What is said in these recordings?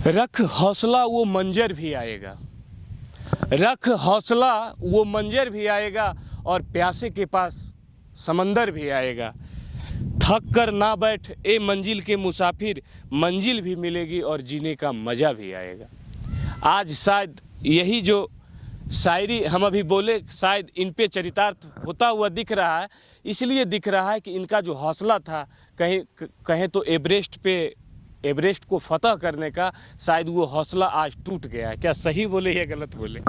रख हौसला वो मंजर भी आएगा, रख हौसला वो मंजर भी आएगा और प्यासे के पास समंदर भी आएगा। थक कर ना बैठ ए मंजिल के मुसाफिर, मंजिल भी मिलेगी और जीने का मज़ा भी आएगा। आज शायद यही जो शायरी हम अभी बोले, शायद इन पे चरितार्थ होता हुआ दिख रहा है। इसलिए दिख रहा है कि इनका जो हौसला था कहें तो एवरेस्ट को फतह करने का, शायद वो हौसला आज टूट गया है। क्या सही बोले या गलत बोले?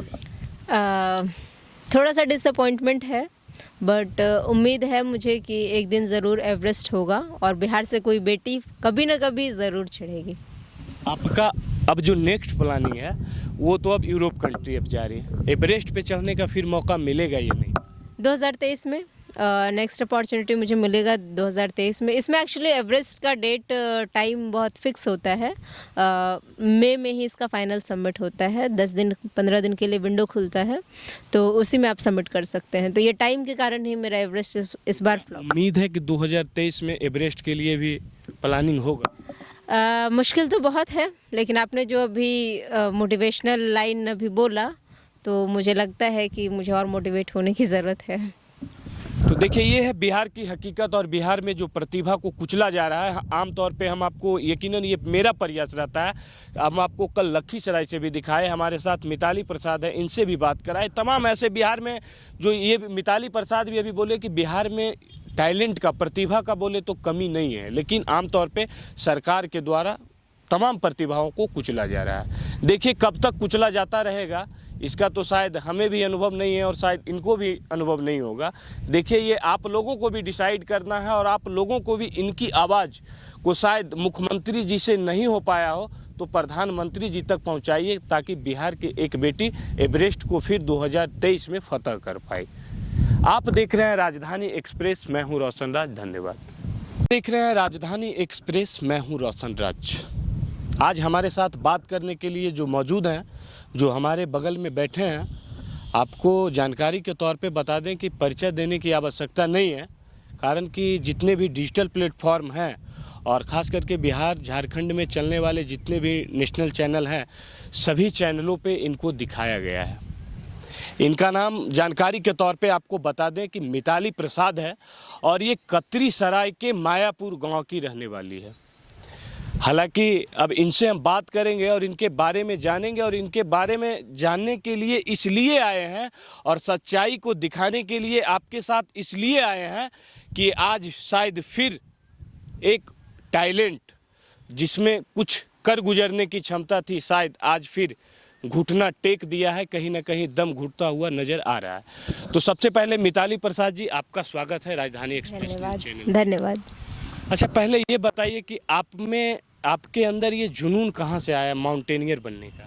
थोड़ा सा डिसअपॉइंटमेंट है, बट उम्मीद है मुझे कि एक दिन ज़रूर एवरेस्ट होगा और बिहार से कोई बेटी कभी ना कभी ज़रूर चढ़ेगी। आपका अब जो नेक्स्ट प्लानिंग है वो तो अब यूरोप कंट्री अब जा रही है, एवरेस्ट पे चढ़ने का फिर मौका मिलेगा या नहीं? 2023 में नेक्स्ट अपॉर्चुनिटी मुझे मिलेगा 2023 में। इसमें एक्चुअली एवरेस्ट का डेट टाइम बहुत फिक्स होता है। मई में ही इसका फाइनल सबमिट होता है, 10 दिन 15 दिन के लिए विंडो खुलता है, तो उसी में आप सबमिट कर सकते हैं। तो ये टाइम के कारण ही मेरा एवरेस्ट इस बार फ्लॉप। उम्मीद है कि 2023 में एवरेस्ट के लिए भी प्लानिंग होगा। मुश्किल तो बहुत है, लेकिन आपने जो अभी मोटिवेशनल लाइन अभी बोला तो मुझे लगता है कि मुझे और मोटिवेट होने की ज़रूरत है। तो देखिए, ये है बिहार की हकीकत और बिहार में जो प्रतिभा को कुचला जा रहा है। आमतौर पे हम आपको, यकीनन ये मेरा प्रयास रहता है, हम आपको कल लखीसराय से भी दिखाए, हमारे साथ मिताली प्रसाद है, इनसे भी बात कराए। तमाम ऐसे बिहार में जो ये मिताली प्रसाद भी अभी बोले कि बिहार में टैलेंट का, प्रतिभा का बोले तो कमी नहीं है, लेकिन आमतौर पे सरकार के द्वारा तमाम प्रतिभाओं को कुचला जा रहा है। देखिए कब तक कुचला जाता रहेगा, इसका तो शायद हमें भी अनुभव नहीं है और शायद इनको भी अनुभव नहीं होगा। देखिए, ये आप लोगों को भी डिसाइड करना है और आप लोगों को भी इनकी आवाज़ को शायद मुख्यमंत्री जी से नहीं हो पाया हो तो प्रधानमंत्री जी तक पहुंचाइए, ताकि बिहार की एक बेटी एवरेस्ट को फिर 2023 में फतह कर पाए। आप देख रहे हैं राजधानी एक्सप्रेस, मैं हूं रोशन राज। धन्यवाद। देख रहे हैं राजधानी एक्सप्रेस, मैं हूं रोशन राज। आज हमारे साथ बात करने के लिए जो मौजूद हैं, जो हमारे बगल में बैठे हैं, आपको जानकारी के तौर पे बता दें कि परिचय देने की आवश्यकता नहीं है, कारण कि जितने भी डिजिटल प्लेटफॉर्म हैं और ख़ास करके बिहार झारखंड में चलने वाले जितने भी नेशनल चैनल हैं, सभी चैनलों पे इनको दिखाया गया है। इनका नाम जानकारी के तौर पे आपको बता दें कि मिताली प्रसाद है और ये कतरी सराय के मायापुर गांव की रहने वाली है। हालांकि अब इनसे हम बात करेंगे और इनके बारे में जानेंगे, और इनके बारे में जानने के लिए इसलिए आए हैं और सच्चाई को दिखाने के लिए आपके साथ इसलिए आए हैं कि आज शायद फिर एक टैलेंट जिसमें कुछ कर गुजरने की क्षमता थी, शायद आज फिर घुटना टेक दिया है, कहीं ना कहीं दम घुटता हुआ नजर आ रहा है। तो सबसे पहले मिताली प्रसाद जी, आपका स्वागत है राजधानी एक्सप्रेस चैनल। धन्यवाद। अच्छा, पहले ये बताइए कि आपके अंदर ये जुनून कहाँ से आया माउंटेनियर बनने का?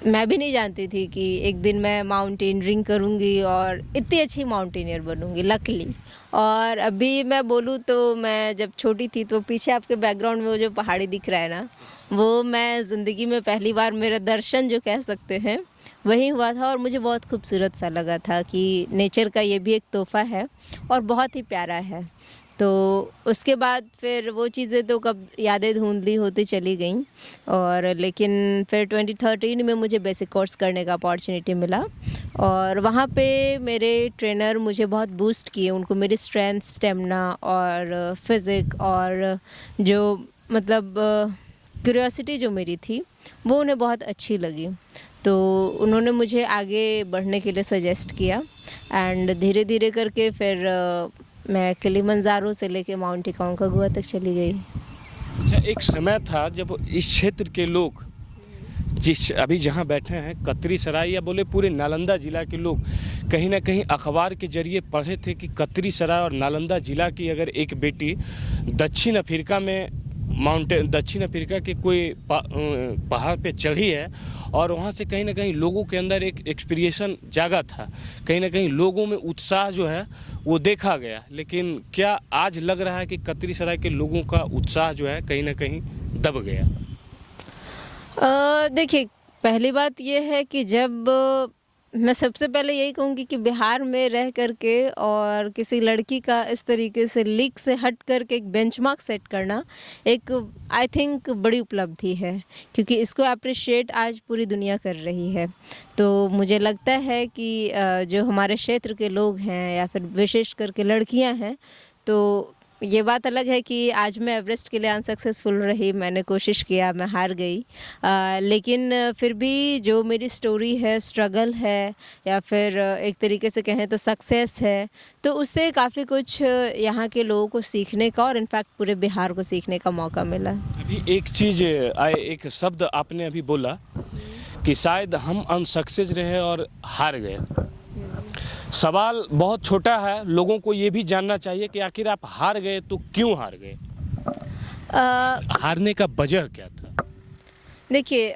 मैं भी नहीं जानती थी कि एक दिन मैं माउंटेनियरिंग करूंगी और इतनी अच्छी माउंटेनियर बनूंगी, लकीली। और अभी मैं बोलूँ तो मैं जब छोटी थी तो पीछे आपके बैकग्राउंड में वो जो पहाड़ी दिख रहा है ना, वो मैं ज़िंदगी में पहली बार मेरा दर्शन जो कह सकते हैं वही हुआ था, और मुझे बहुत खूबसूरत सा लगा था कि नेचर का ये भी एक तोहफ़ा है और बहुत ही प्यारा है। तो उसके बाद फिर वो चीज़ें तो कब यादें धुंधली होती चली गईं, और लेकिन फिर 2013 में मुझे बेसिक कोर्स करने का अपॉर्चुनिटी मिला और वहाँ पे मेरे ट्रेनर मुझे बहुत बूस्ट किए। उनको मेरी स्ट्रेंथ, स्टेमिना और फिज़िक और जो मतलब क्यूरियोसिटी जो मेरी थी वो उन्हें बहुत अच्छी लगी, तो उन्होंने मुझे आगे बढ़ने के लिए सजेस्ट किया। एंड धीरे धीरे करके फिर मैं किलिमंजारो से लेके माउंट अकोंकागुआ तक चली गई। अच्छा, एक समय था जब इस क्षेत्र के लोग, जिस अभी जहाँ बैठे हैं कतरी सराय या बोले पूरे नालंदा जिला के लोग, कहीं ना कहीं अखबार के जरिए पढ़े थे कि कतरी सराय और नालंदा जिला की अगर एक बेटी दक्षिण अफ्रीका के कोई पहाड़ पे चढ़ी है और वहाँ से कहीं ना कहीं लोगों के अंदर एक एक्सपीरियंस जागा था, कहीं ना कहीं लोगों में उत्साह जो है वो देखा गया। लेकिन क्या आज लग रहा है कि कतरी सराय के लोगों का उत्साह जो है कहीं ना कहीं दब गया? देखिए, पहली बात ये है कि जब मैं सबसे पहले यही कहूँगी कि बिहार में रह करके और किसी लड़की का इस तरीके से लीग से हट करके एक बेंचमार्क सेट करना एक आई थिंक बड़ी उपलब्धि है, क्योंकि इसको अप्रिशिएट आज पूरी दुनिया कर रही है। तो मुझे लगता है कि जो हमारे क्षेत्र के लोग हैं या फिर विशेष करके लड़कियां हैं, तो ये बात अलग है कि आज मैं एवरेस्ट के लिए अनसक्सेसफुल रही, मैंने कोशिश किया, मैं हार गई, लेकिन फिर भी जो मेरी स्टोरी है, स्ट्रगल है या फिर एक तरीके से कहें तो सक्सेस है, तो उससे काफ़ी कुछ यहाँ के लोगों को सीखने का और इनफैक्ट पूरे बिहार को सीखने का मौका मिला। अभी एक चीज़ एक शब्द आपने अभी बोला कि शायद हम अनसक्सेस रहे और हार गए। सवाल बहुत छोटा है, लोगों को ये भी जानना चाहिए कि आखिर आप हार गए तो क्यों हार गए? हारने का वजह क्या था? देखिए,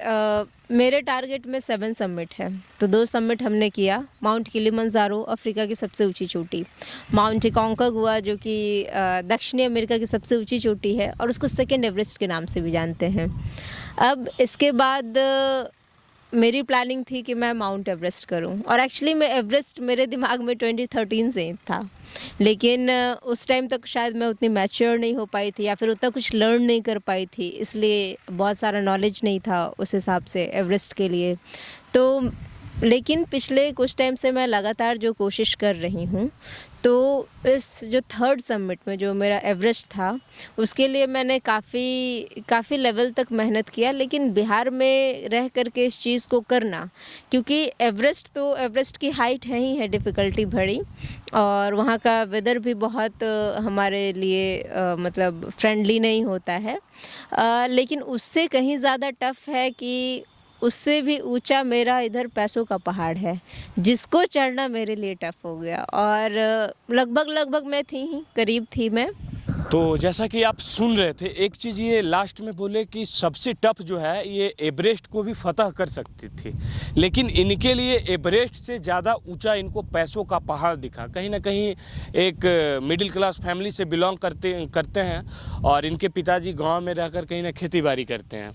मेरे टारगेट में 7 समिट है, तो 2 समिट हमने किया। माउंट किलिमंजारो अफ्रीका की सबसे ऊंची चोटी, माउंट एकोंकागुआ जो कि दक्षिणी अमेरिका की सबसे ऊंची चोटी है और उसको सेकेंड एवरेस्ट के नाम से भी जानते हैं। अब इसके बाद मेरी प्लानिंग थी कि मैं माउंट एवरेस्ट करूं, और एक्चुअली मैं एवरेस्ट मेरे दिमाग में 2013 से ही था, लेकिन उस टाइम तक शायद मैं उतनी मैच्योर नहीं हो पाई थी या फिर उतना कुछ लर्न नहीं कर पाई थी, इसलिए बहुत सारा नॉलेज नहीं था उस हिसाब से एवरेस्ट के लिए। तो लेकिन पिछले कुछ टाइम से मैं लगातार जो कोशिश कर रही हूँ, तो इस जो 3rd समिट में जो मेरा एवरेस्ट था उसके लिए मैंने काफ़ी लेवल तक मेहनत किया, लेकिन बिहार में रह करके इस चीज़ को करना, क्योंकि एवरेस्ट की हाइट है ही है डिफ़िकल्टी भरी, और वहाँ का वेदर भी बहुत हमारे लिए मतलब फ्रेंडली नहीं होता है, लेकिन उससे कहीं ज़्यादा टफ़ है कि उससे भी ऊंचा मेरा इधर पैसों का पहाड़ है, जिसको चढ़ना मेरे लिए टफ हो गया, और लगभग मैं थी ही, करीब थी मैं। तो जैसा कि आप सुन रहे थे, एक चीज़ ये लास्ट में बोले कि सबसे टफ जो है ये एवरेस्ट को भी फतह कर सकती थी, लेकिन इनके लिए एवरेस्ट से ज़्यादा ऊंचा इनको पैसों का पहाड़ दिखा। कहीं ना कहीं एक मिडिल क्लास फैमिली से बिलोंग करते हैं और इनके पिताजी गांव में रहकर कहीं ना खेती बाड़ी करते हैं,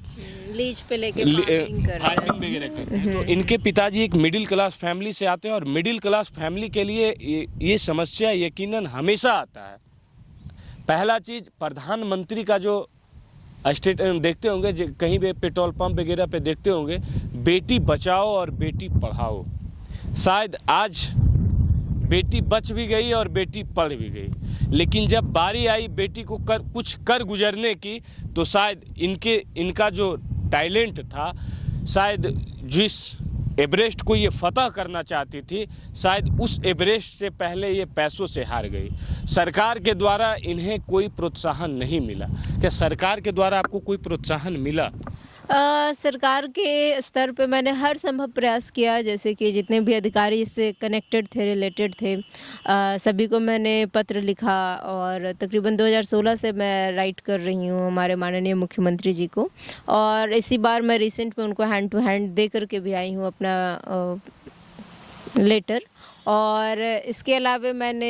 लीज पे लेके फार्मिंग वगैरह करते हैं। तो इनके पिताजी एक मिडिल क्लास फैमिली से आते हैं, और मिडिल क्लास फैमिली के लिए ये समस्या यकीनन हमेशा आता है। पहला चीज़, प्रधानमंत्री का जो स्टेट देखते होंगे, कहीं भी पेट्रोल पंप वगैरह पे देखते होंगे, बेटी बचाओ और बेटी पढ़ाओ। शायद आज बेटी बच भी गई और बेटी पढ़ भी गई, लेकिन जब बारी आई बेटी को कुछ कर गुजरने की, तो शायद इनका जो टैलेंट था, शायद जिस एवरेस्ट को ये फतह करना चाहती थी, शायद उस एवरेस्ट से पहले ये पैसों से हार गई। सरकार के द्वारा इन्हें कोई प्रोत्साहन नहीं मिला। क्या सरकार के द्वारा आपको कोई प्रोत्साहन मिला? सरकार के स्तर पे मैंने हर संभव प्रयास किया, जैसे कि जितने भी अधिकारी इससे कनेक्टेड थे, रिलेटेड थे, सभी को मैंने पत्र लिखा, और तकरीबन 2016 से मैं राइट कर रही हूँ हमारे माननीय मुख्यमंत्री जी को, और इसी बार मैं रिसेंट में उनको हैंड टू हैंड दे करके भी आई हूँ अपना लेटर। और इसके अलावा मैंने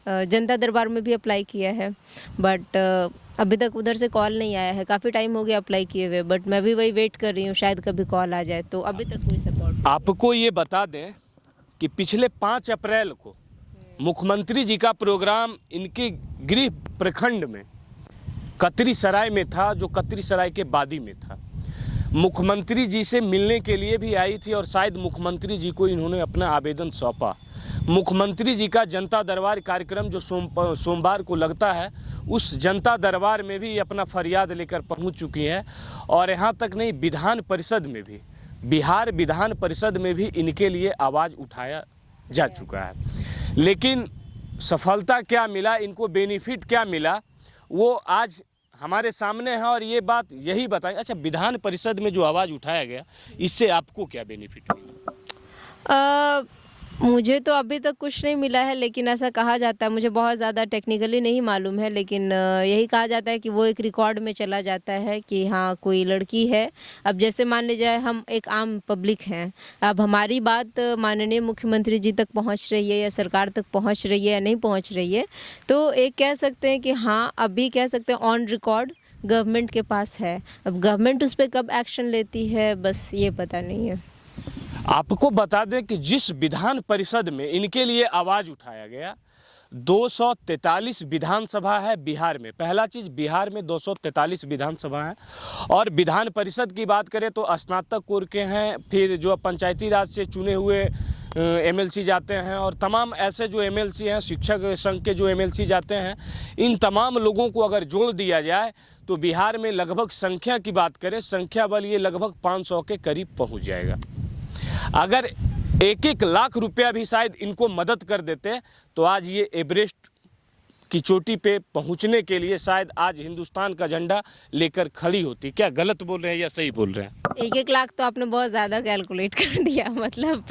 जनता दरबार में भी अप्लाई किया है, बट अभी तक उधर से कॉल नहीं आया है। काफ़ी टाइम हो गया अप्लाई किए हुए, बट मैं भी वही वेट कर रही हूँ, शायद कभी कॉल आ जाए। तो अभी तक कोई सपोर्ट। आपको ये बता दें कि पिछले 5 अप्रैल को मुख्यमंत्री जी का प्रोग्राम इनके गृह प्रखंड में कतरी सराय में था, जो कतरी सराय के बादी में था। मुख्यमंत्री जी से मिलने के लिए भी आई थी, और शायद मुख्यमंत्री जी को इन्होंने अपना आवेदन सौंपा। मुख्यमंत्री जी का जनता दरबार कार्यक्रम जो सोमवार को लगता है, उस जनता दरबार में भी अपना फरियाद लेकर पहुंच चुकी है, और यहाँ तक नहीं, विधान परिषद में भी, बिहार विधान परिषद में भी इनके लिए आवाज़ उठाया जा चुका है। लेकिन सफलता क्या मिला, इनको बेनिफिट क्या मिला, वो आज हमारे सामने है, और ये बात यही बताएं। अच्छा, विधान परिषद में जो आवाज़ उठाया गया, इससे आपको क्या बेनिफिट मिला? मुझे तो अभी तक कुछ नहीं मिला है, लेकिन ऐसा कहा जाता है, मुझे बहुत ज़्यादा टेक्निकली नहीं मालूम है, लेकिन यही कहा जाता है कि वो एक रिकॉर्ड में चला जाता है कि हाँ कोई लड़की है। अब जैसे मान लीजिए हम एक आम पब्लिक हैं, अब हमारी बात माननीय मुख्यमंत्री जी तक पहुंच रही है या सरकार तक पहुंच रही है या नहीं पहुंच रही है, तो एक कह सकते हैं कि हाँ, अभी कह सकते हैं ऑन रिकॉर्ड गवर्नमेंट के पास है। अब गवर्नमेंट उस पर कब एक्शन लेती है, बस ये पता नहीं है। आपको बता दें कि जिस विधान परिषद में इनके लिए आवाज़ उठाया गया, 243 विधानसभा है बिहार में। पहला चीज़, बिहार में 243 विधानसभा है। और विधान परिषद की बात करें तो स्नातक कोर के हैं, फिर जो पंचायती राज से चुने हुए एमएलसी जाते हैं, और तमाम ऐसे जो एमएलसी हैं, शिक्षक संघ के जो एमएलसी जाते हैं, इन तमाम लोगों को अगर जोड़ दिया जाए तो बिहार में लगभग संख्या की बात करें, संख्या बल ये लगभग 500 के करीब पहुंच जाएगा। अगर 1-1 लाख रुपया भी शायद इनको मदद कर देते तो आज ये एवरेस्ट की चोटी पे पहुंचने के लिए शायद आज हिंदुस्तान का झंडा लेकर खड़ी होती। क्या गलत बोल रहे हैं या सही बोल रहे हैं? 1-1 लाख तो आपने बहुत ज़्यादा कैलकुलेट कर दिया। मतलब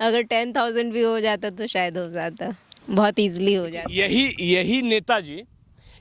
अगर 10,000 भी हो जाता तो शायद हो जाता, बहुत ईजिली हो जाता।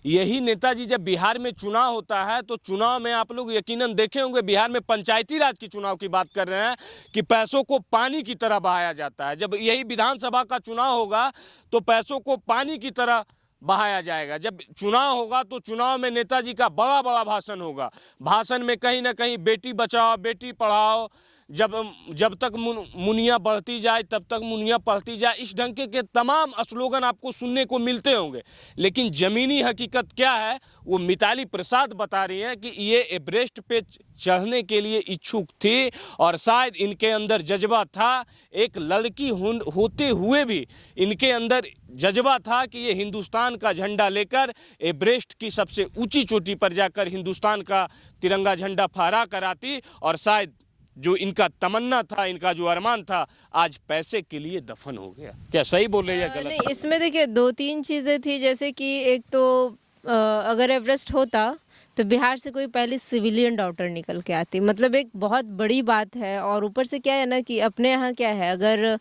यही नेताजी जब बिहार में चुनाव होता है तो चुनाव में आप लोग यकीनन देखे होंगे, बिहार में पंचायती राज की चुनाव की बात कर रहे हैं कि पैसों को पानी की तरह बहाया जाता है। जब यही विधानसभा का चुनाव होगा तो पैसों को पानी की तरह बहाया जाएगा। जब चुनाव होगा तो चुनाव में नेताजी का बड़ा बड़ा भाषण होगा। भाषण में कहीं ना कहीं बेटी बचाओ बेटी पढ़ाओ, जब तक मुनिया बढ़ती जाए तब तक मुनिया पढ़ती जाए, इस ढंग के तमाम स्लोगन आपको सुनने को मिलते होंगे। लेकिन ज़मीनी हकीकत क्या है वो मिताली प्रसाद बता रही हैं कि ये एवरेस्ट पे चढ़ने के लिए इच्छुक थी और शायद इनके अंदर जज्बा था। एक लड़की होते हुए भी इनके अंदर जज्बा था कि ये हिंदुस्तान का झंडा लेकर एवरेस्ट की सबसे ऊंची चोटी पर जाकर हिंदुस्तान का तिरंगा झंडा फहरा कर आती, और शायद जो इनका तमन्ना था, इनका जो अरमान था, आज पैसे के लिए दफन हो गया। क्या सही बोल रहे हैं या गलत? नहीं, इसमें देखिए 2-3 चीज़ें थी। जैसे कि एक तो अगर एवरेस्ट होता तो बिहार से कोई पहले सिविलियन डॉक्टर निकल के आती, मतलब एक बहुत बड़ी बात है। और ऊपर से क्या है ना कि अपने यहाँ क्या है, अगर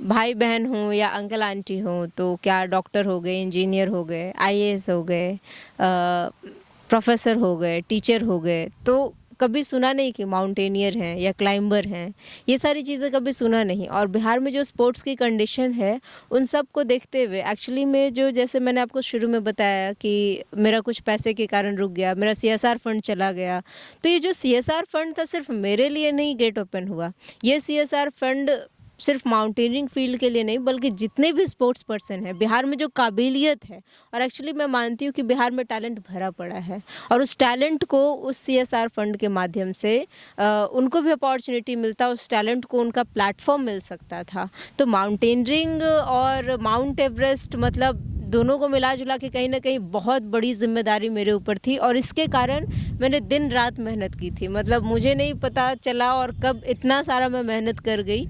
भाई बहन हो या अंकल आंटी हो तो क्या डॉक्टर हो गए, इंजीनियर हो गए, आईएएस हो गए, प्रोफेसर हो गए, टीचर हो गए, तो कभी सुना नहीं कि माउंटेनियर हैं या क्लाइंबर हैं। ये सारी चीज़ें कभी सुना नहीं। और बिहार में जो स्पोर्ट्स की कंडीशन है उन सब को देखते हुए एक्चुअली में जो, जैसे मैंने आपको शुरू में बताया कि मेरा कुछ पैसे के कारण रुक गया, मेरा सीएसआर फंड चला गया, तो ये जो सीएसआर फंड था सिर्फ मेरे लिए नहीं गेट ओपन हुआ। ये सीएसआर फंड सिर्फ माउंटेनियरिंग फील्ड के लिए नहीं बल्कि जितने भी स्पोर्ट्स पर्सन हैं बिहार में जो काबिलियत है, और एक्चुअली मैं मानती हूँ कि बिहार में टैलेंट भरा पड़ा है, और उस टैलेंट को उस सीएसआर फंड के माध्यम से उनको भी अपॉर्चुनिटी मिलता, उस टैलेंट को उनका प्लेटफॉर्म मिल सकता था। तो माउंटेनियरिंग और माउंट एवरेस्ट मतलब दोनों को मिला जुला के कहीं ना कहीं बहुत बड़ी जिम्मेदारी मेरे ऊपर थी, और इसके कारण मैंने दिन रात मेहनत की थी। मतलब मुझे नहीं पता चला और कब इतना सारा मैं मेहनत कर गई,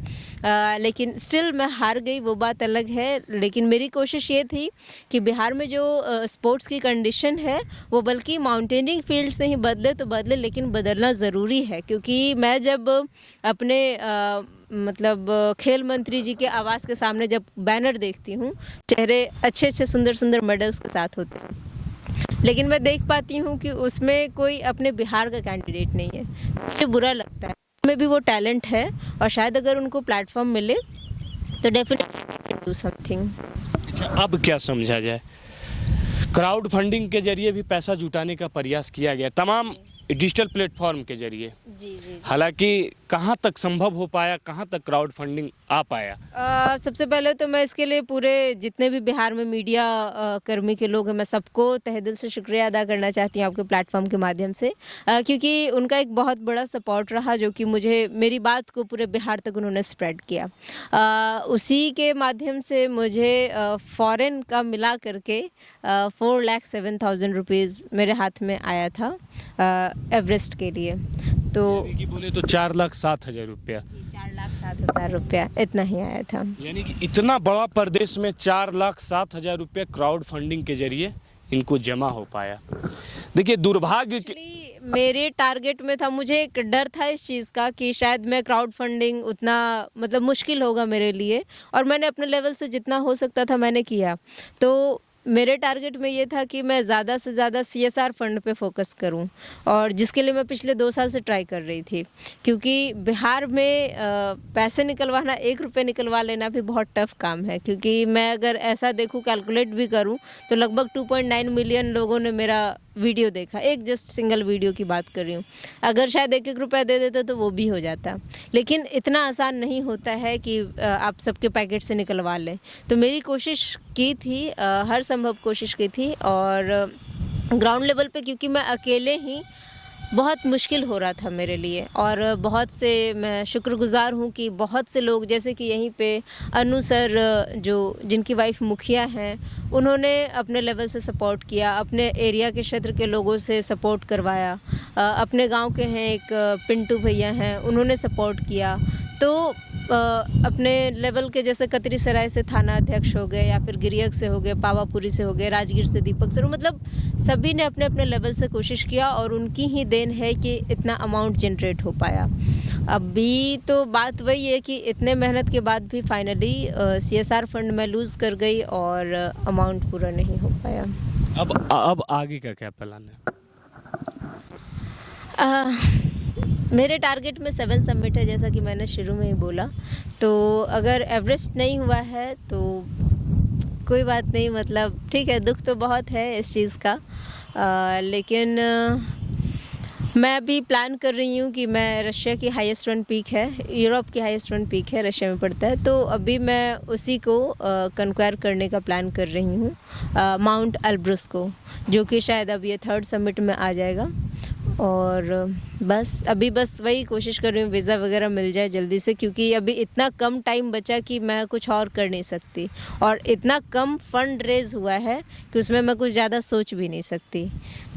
लेकिन स्टिल मैं हार गई, वो बात अलग है। लेकिन मेरी कोशिश ये थी कि बिहार में जो स्पोर्ट्स की कंडीशन है वो बल्कि माउंटेनियरिंग फील्ड से ही बदले तो बदले, लेकिन बदलना ज़रूरी है। क्योंकि मैं जब अपने मतलब खेल मंत्री जी के आवास के सामने जब बैनर देखती हूँ, चेहरे अच्छे अच्छे सुंदर सुंदर मेडल्स के साथ होते हैं, लेकिन मैं देख पाती हूँ कि उसमें कोई अपने बिहार का कैंडिडेट नहीं है। मुझे बुरा लगता है। उसमें भी वो टैलेंट है और शायद अगर उनको प्लेटफॉर्म मिले तो डेफिनेटली डू समथिंग। अच्छा, अब क्या समझा जाए? क्राउड फंडिंग के जरिए भी पैसा जुटाने का प्रयास किया गया तमाम डिजिटल प्लेटफॉर्म के जरिए। जी। हालांकि कहाँ तक संभव हो पाया, कहाँ तक क्राउड फंडिंग आ पाया? सबसे पहले तो मैं इसके लिए पूरे जितने भी बिहार में मीडिया कर्मी के लोग हैं, मैं सबको तहे दिल से शुक्रिया अदा करना चाहती हूँ आपके प्लेटफॉर्म के माध्यम से, क्योंकि उनका एक बहुत बड़ा सपोर्ट रहा जो कि मुझे, मेरी बात को पूरे बिहार तक उन्होंने स्प्रेड किया। उसी के माध्यम से मुझे फॉरेन का मिला करके 4,07,000 रुपीज़ मेरे हाथ में आया था एवरेस्ट के लिए। तो बोले तो 4,07,000 रुपया, 4,07,000 रुपया इतना ही आया था। यानी कि इतना बड़ा प्रदेश में 4,07,000 रुपया क्राउड फंडिंग के जरिए इनको जमा हो पाया। देखिए दुर्भाग्य मेरे टारगेट में था, मुझे एक डर था इस चीज़ का कि शायद मैं क्राउड फंडिंग उतना मतलब मुश्किल होगा मेरे लिए, और मैंने अपने लेवल से जितना हो सकता था मैंने किया। तो मेरे टारगेट में ये था कि मैं ज़्यादा से ज़्यादा सीएसआर फंड पे फोकस करूं, और जिसके लिए मैं पिछले 2 साल से ट्राई कर रही थी। क्योंकि बिहार में पैसे निकलवाना, 1 रुपये निकलवा लेना भी बहुत टफ काम है। क्योंकि मैं अगर ऐसा देखूं, कैलकुलेट भी करूं तो लगभग 2.9 मिलियन लोगों ने मेरा वीडियो देखा, एक जस्ट सिंगल वीडियो की बात कर रही हूँ। अगर शायद 1-1 रुपया दे देते तो वो भी हो जाता, लेकिन इतना आसान नहीं होता है कि आप सबके पैकेट से निकलवा लें। तो मेरी कोशिश की थी, हर संभव कोशिश की थी, और ग्राउंड लेवल पे क्योंकि मैं अकेले ही, बहुत मुश्किल हो रहा था मेरे लिए। और बहुत से, मैं शुक्रगुज़ार हूँ कि बहुत से लोग, जैसे कि यहीं पे अनु सर जो जिनकी वाइफ मुखिया हैं, उन्होंने अपने लेवल से सपोर्ट किया, अपने एरिया के क्षेत्र के लोगों से सपोर्ट करवाया। अपने गांव के हैं एक पिंटू भैया हैं, उन्होंने सपोर्ट किया। तो अपने लेवल के जैसे कतरी सराय से थाना अध्यक्ष हो गए, या फिर गिरियक से हो गए, पावापुरी से हो गए, राजगीर से दीपक सर, मतलब सभी ने अपने अपने लेवल से कोशिश किया, और उनकी ही देन है कि इतना अमाउंट जनरेट हो पाया। अभी तो बात वही है कि इतने मेहनत के बाद भी फाइनली CSR फंड में लूज़ कर गई और अमाउंट पूरा नहीं हो पाया। अब आगे का क्या प्लान है? मेरे टारगेट में 7 सबमिट है, जैसा कि मैंने शुरू में ही बोला। तो अगर एवरेस्ट नहीं हुआ है तो कोई बात नहीं, मतलब ठीक है, दुख तो बहुत है इस चीज़ का, लेकिन मैं अभी प्लान कर रही हूँ कि मैं, रशिया की हाईएस्ट वन पीक है, यूरोप की हाईएस्ट वन पीक है, रशिया में पड़ता है, तो अभी मैं उसी को कंक्वायर करने का प्लान कर रही हूँ, माउंट एल्ब्रुस को, जो कि शायद अब ये 3rd सबमिट में आ जाएगा। और अभी बस वही कोशिश कर रही हूँ वीज़ा वगैरह मिल जाए जल्दी से, क्योंकि अभी इतना कम टाइम बचा कि मैं कुछ और कर नहीं सकती, और इतना कम फंड रेज हुआ है कि उसमें मैं कुछ ज़्यादा सोच भी नहीं सकती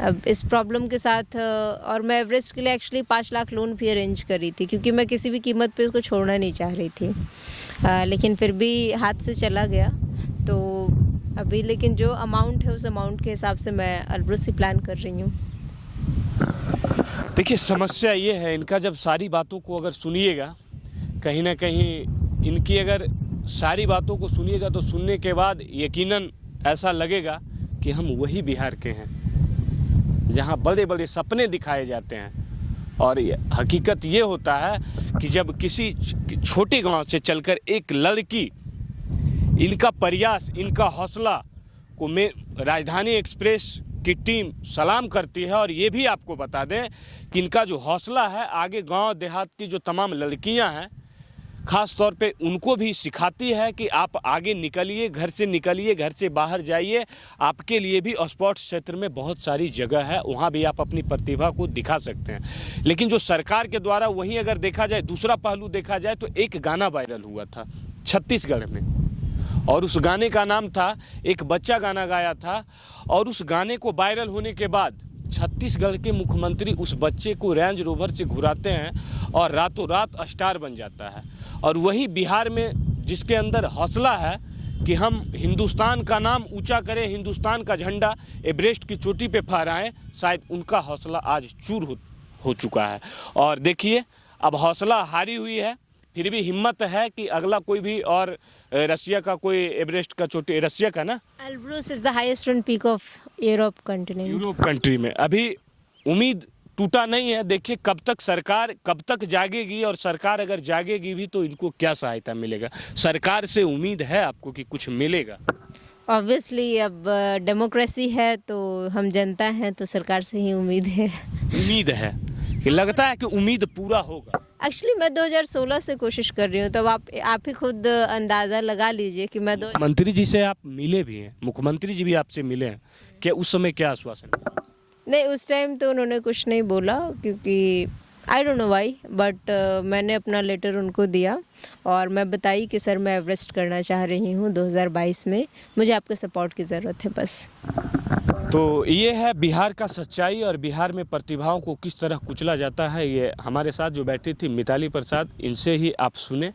अब इस प्रॉब्लम के साथ। और मैं एवरेस्ट के लिए एक्चुअली 5 लाख लोन भी अरेंज करी थी, क्योंकि मैं किसी भी कीमत पे उसको छोड़ना नहीं चाह रही थी, लेकिन फिर भी हाथ से चला गया। तो अभी लेकिन जो अमाउंट है, उस अमाउंट के हिसाब से मैं एल्ब्रुस ही प्लान कर रही हूँ। देखिए, समस्या ये है इनका, जब सारी बातों को अगर सुनिएगा, कहीं ना कहीं इनकी अगर सारी बातों को सुनिएगा तो सुनने के बाद यकीनन ऐसा लगेगा कि हम वही बिहार के हैं जहां बड़े बड़े सपने दिखाए जाते हैं। और हकीकत ये होता है कि जब किसी छोटे गांव से चलकर एक लड़की, इनका प्रयास, इनका हौसला को राजधानी एक्सप्रेस की टीम सलाम करती है। और ये भी आपको बता दें कि इनका जो हौसला है, आगे गांव देहात की जो तमाम लड़कियां हैं, ख़ास तौर पे उनको भी सिखाती है कि आप आगे निकलिए, घर से निकलिए, घर से बाहर जाइए, आपके लिए भी स्पोर्ट्स क्षेत्र में बहुत सारी जगह है, वहाँ भी आप अपनी प्रतिभा को दिखा सकते हैं। लेकिन जो सरकार के द्वारा, वहीं अगर देखा जाए, दूसरा पहलू देखा जाए तो एक गाना वायरल हुआ था छत्तीसगढ़ में, और उस गाने का नाम था, एक बच्चा गाना गाया था, और उस गाने को वायरल होने के बाद छत्तीसगढ़ के मुख्यमंत्री उस बच्चे को रेंज रोवर से घुराते हैं और रातों रात स्टार बन जाता है। और वही बिहार में, जिसके अंदर हौसला है कि हम हिंदुस्तान का नाम ऊंचा करें, हिंदुस्तान का झंडा एवरेस्ट की चोटी पे फहराएं, शायद उनका हौसला आज चूर हो चुका है। और देखिए, अब हौसला हारी हुई है, फिर भी हिम्मत है कि अगला कोई भी, और रशिया का कोई एवरेस्ट का चोटी, रशिया का ना, Elbrus is the highest one peak of Europe continent, Europe country में। अभी उम्मीद टूटा नहीं है। देखिए कब तक सरकार, कब तक जागेगी, और सरकार अगर जागेगी भी तो इनको क्या सहायता मिलेगा? सरकार से उम्मीद है आपको कि कुछ मिलेगा? ऑब्वियसली अब डेमोक्रेसी है तो हम जनता हैं, तो सरकार से ही उम्मीद है। उम्मीद है कि लगता है कि उम्मीद पूरा होगा। एक्चुअली मैं 2016 से कोशिश कर रही हूँ, तो आप ही खुद अंदाज़ा लगा लीजिए कि मैं मंत्री जी से आप मिले भी हैं, मुख्यमंत्री जी भी आपसे मिले हैं, क्या उस समय क्या आश्वासन? नहीं, उस टाइम तो उन्होंने कुछ नहीं बोला, क्योंकि I don't know why, but मैंने अपना लेटर उनको दिया और मैं बताई कि सर मैं एवरेस्ट करना चाह रही हूँ 2022 में, मुझे आपके सपोर्ट की ज़रूरत है बस। तो ये है बिहार का सच्चाई, और बिहार में प्रतिभाओं को किस तरह कुचला जाता है। ये हमारे साथ जो बैठी थी मिताली प्रसाद, इनसे ही आप सुने।